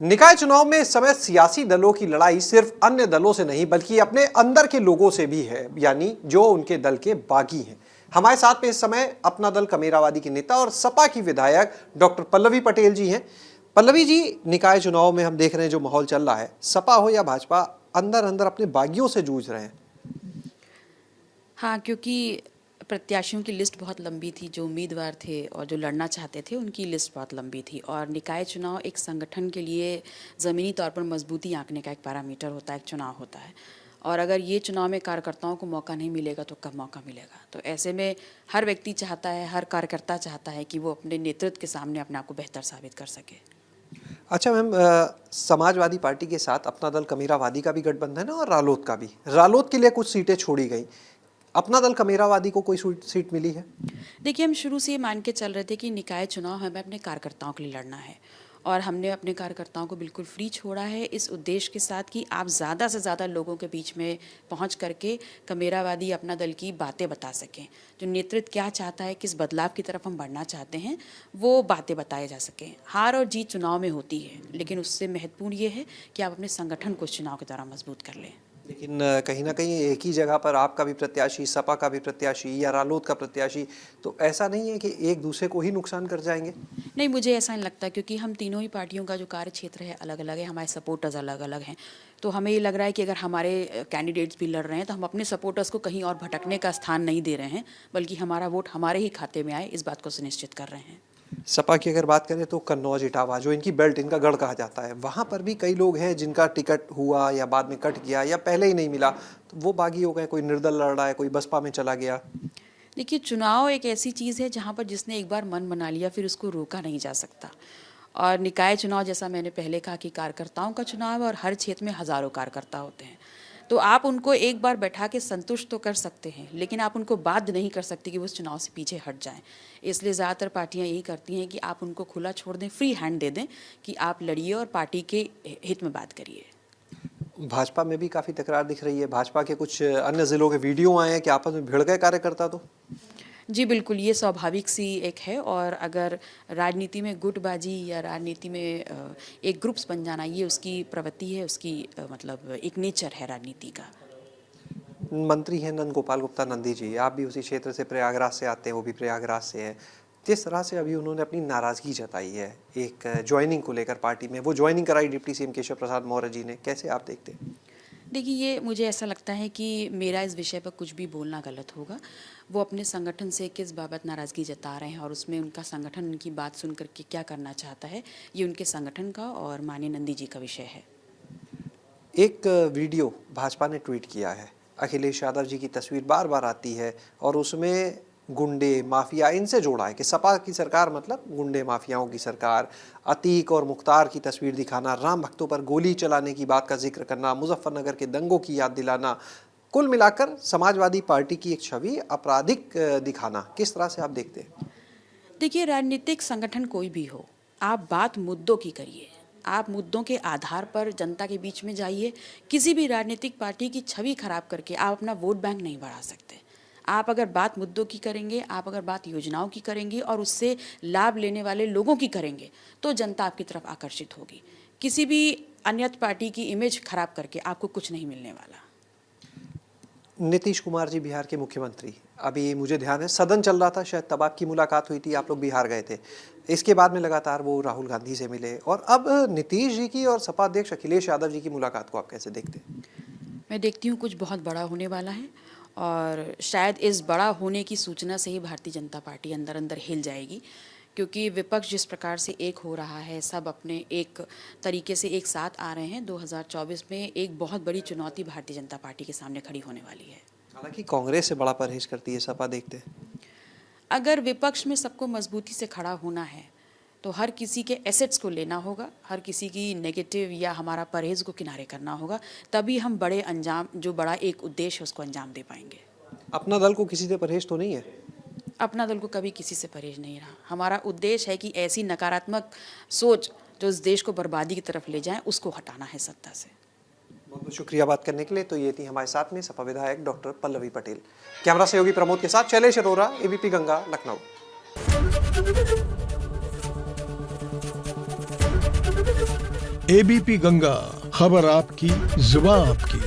निकाय चुनाव में इस समय सियासी दलों की लड़ाई सिर्फ अन्य दलों से नहीं बल्कि अपने अंदर के लोगों से भी है, यानी जो उनके दल के बागी हैं। हमारे साथ में इस समय अपना दल कमेरावादी के नेता और सपा की विधायक डॉक्टर पल्लवी पटेल जी हैं। पल्लवी जी, निकाय चुनाव में हम देख रहे हैं जो माहौल चल रहा है, सपा हो या भाजपा, अंदर अंदर अपने बागियों से जूझ रहे हैं। हाँ, क्योंकि प्रत्याशियों की लिस्ट बहुत लंबी थी, जो उम्मीदवार थे और जो लड़ना चाहते थे उनकी लिस्ट बहुत लंबी थी। और निकाय चुनाव एक संगठन के लिए ज़मीनी तौर पर मजबूती आंकने का एक पैरामीटर होता है, एक चुनाव होता है। और अगर ये चुनाव में कार्यकर्ताओं को मौका नहीं मिलेगा तो कब मौका मिलेगा। तो ऐसे में हर व्यक्ति चाहता है, हर कार्यकर्ता चाहता है कि वो अपने नेतृत्व के सामने अपने आप को बेहतर साबित कर सके। अच्छा मैम, समाजवादी पार्टी के साथ अपना दल कमेरावादी का भी गठबंधन है और रालोद का भी। रालोद के लिए कुछ सीटें छोड़ी गई, अपना दल कमेरावादी को कोई सीट मिली है? देखिए, हम शुरू से ये मान के चल रहे थे कि निकाय चुनाव हमें अपने कार्यकर्ताओं के लिए लड़ना है और हमने अपने कार्यकर्ताओं को बिल्कुल फ्री छोड़ा है इस उद्देश्य के साथ कि आप ज़्यादा से ज़्यादा लोगों के बीच में पहुंच करके कमेरावादी अपना दल की बातें बता सकें। जो नेतृत्व क्या चाहता है, किस बदलाव की तरफ हम बढ़ना चाहते हैं, वो बातें बताए जा सकें। हार और जीत चुनाव में होती है, लेकिन उससे महत्वपूर्ण ये है कि आप अपने संगठन को चुनाव के दौरान मजबूत कर लें। लेकिन कहीं ना कहीं एक ही जगह पर आपका भी प्रत्याशी, सपा का भी प्रत्याशी या रालोद का प्रत्याशी, तो ऐसा नहीं है कि एक दूसरे को ही नुकसान कर जाएंगे? नहीं, मुझे ऐसा नहीं लगता, क्योंकि हम तीनों ही पार्टियों का जो कार्य क्षेत्र है अलग अलग है, हमारे सपोर्टर्स अलग अलग हैं। तो हमें ये लग रहा है कि अगर हमारे कैंडिडेट्स भी लड़ रहे हैं तो हम अपने सपोर्टर्स को कहीं और भटकने का स्थान नहीं दे रहे हैं, बल्कि हमारा वोट हमारे ही खाते में आए, इस बात को सुनिश्चित कर रहे हैं। सपा की अगर बात करें तो कन्नौज, इटावा, जो इनकी बेल्ट, इनका गढ़ कहा जाता है, वहां पर भी कई लोग हैं जिनका टिकट हुआ या बाद में कट गया या पहले ही नहीं मिला, तो वो बागी हो गए। कोई निर्दल लड़ रहा है, कोई बसपा में चला गया। देखिए, चुनाव एक ऐसी चीज़ है जहाँ पर जिसने एक बार मन बना लिया फिर उसको रोका नहीं जा सकता। और निकाय चुनाव, जैसा मैंने पहले कहा, कि कार्यकर्ताओं का चुनाव है और हर क्षेत्र में हज़ारों कार्यकर्ता होते हैं। तो आप उनको एक बार बैठा के संतुष्ट तो कर सकते हैं, लेकिन आप उनको बाध्य नहीं कर सकते कि वो उस चुनाव से पीछे हट जाएं। इसलिए ज़्यादातर पार्टियां यही करती हैं कि आप उनको खुला छोड़ दें, फ्री हैंड दे दें कि आप लड़िए और पार्टी के हित में बात करिए। भाजपा में भी काफी तकरार दिख रही है। भाजपा के कुछ अन्य जिलों के वीडियो आए हैं कि आपस में भिड़ गए कार्यकर्ता। तो जी बिल्कुल, ये स्वाभाविक सी एक है। और अगर राजनीति में गुटबाजी या राजनीति में एक ग्रुप्स बन जाना, ये उसकी प्रवृत्ति है, उसकी मतलब एक नेचर है राजनीति का। मंत्री हैं नंद गोपाल गुप्ता नंदी जी, आप भी उसी क्षेत्र से, प्रयागराज से आते हैं, वो भी प्रयागराज से हैं। जिस तरह से अभी उन्होंने अपनी नाराजगी जताई है एक ज्वाइनिंग को लेकर पार्टी में, वो ज्वाइनिंग कराई डिप्टी सीएम केशव प्रसाद मौर्य जी ने, कैसे आप देखते हैं? देखिए, ये मुझे ऐसा लगता है कि मेरा इस विषय पर कुछ भी बोलना गलत होगा। वो अपने संगठन से किस बाबत नाराज़गी जता रहे हैं और उसमें उनका संगठन उनकी बात सुन करके क्या करना चाहता है, ये उनके संगठन का और माननीय नंदी जी का विषय है। एक वीडियो भाजपा ने ट्वीट किया है, अखिलेश यादव जी की तस्वीर बार बार आती है और उसमें गुंडे माफिया इनसे जोड़ा है कि सपा की सरकार मतलब गुंडे माफियाओं की सरकार। अतीक और मुख्तार की तस्वीर दिखाना, राम भक्तों पर गोली चलाने की बात का जिक्र करना, मुजफ्फरनगर के दंगों की याद दिलाना, कुल मिलाकर समाजवादी पार्टी की एक छवि आपराधिक दिखाना, किस तरह से आप देखते हैं? देखिए, राजनीतिक संगठन कोई भी हो, आप बात मुद्दों की करिए। आप मुद्दों के आधार पर जनता के बीच में जाइए। किसी भी राजनीतिक पार्टी की छवि खराब करके आप अपना वोट बैंक नहीं बढ़ा सकते। आप अगर बात मुद्दों की करेंगे, आप अगर बात योजनाओं की करेंगे और उससे लाभ लेने वाले लोगों की करेंगे, तो जनता आपकी तरफ आकर्षित होगी। किसी भी अन्य पार्टी की इमेज खराब करके आपको कुछ नहीं मिलने वाला। नीतीश कुमार जी बिहार के मुख्यमंत्री, अभी मुझे ध्यान है सदन चल रहा था, शायद तब आपकी मुलाकात हुई थी, आप लोग बिहार गए थे। इसके बाद में लगातार वो राहुल गांधी से मिले, और अब नीतीश जी की और सपा अध्यक्ष अखिलेश यादव जी की मुलाकात को आप कैसे देखते हैं? मैं देखती हूँ कुछ बहुत बड़ा होने वाला है और शायद इस बड़ा होने की सूचना से ही भारतीय जनता पार्टी अंदर अंदर हिल जाएगी, क्योंकि विपक्ष जिस प्रकार से एक हो रहा है, सब अपने एक तरीके से एक साथ आ रहे हैं। 2024 में एक बहुत बड़ी चुनौती भारतीय जनता पार्टी के सामने खड़ी होने वाली है। हालांकि कांग्रेस से बड़ा परहेज करती है सपा, देखते हैं। अगर विपक्ष में सबको मजबूती से खड़ा होना है तो हर किसी के एसेट्स को लेना होगा, हर किसी की नेगेटिव या हमारा परहेज को किनारे करना होगा, तभी हम बड़े अंजाम, जो बड़ा एक उद्देश्य है, उसको अंजाम दे पाएंगे। अपना दल को किसी से परहेज तो नहीं है? अपना दल को कभी किसी से परहेज नहीं रहा। हमारा उद्देश्य है कि ऐसी नकारात्मक सोच जो इस देश को बर्बादी की तरफ ले जाए, उसको हटाना है सत्ता से। बहुत बहुत शुक्रिया बात करने के लिए। तो ये थी हमारे साथ में सपा विधायक डॉक्टर पल्लवी पटेल। कैमरा सहयोगी प्रमोद के साथ शैलेश अरोरा, एबीपी गंगा, लखनऊ। एबीपी गंगा, खबर आपकी, जुबान आपकी।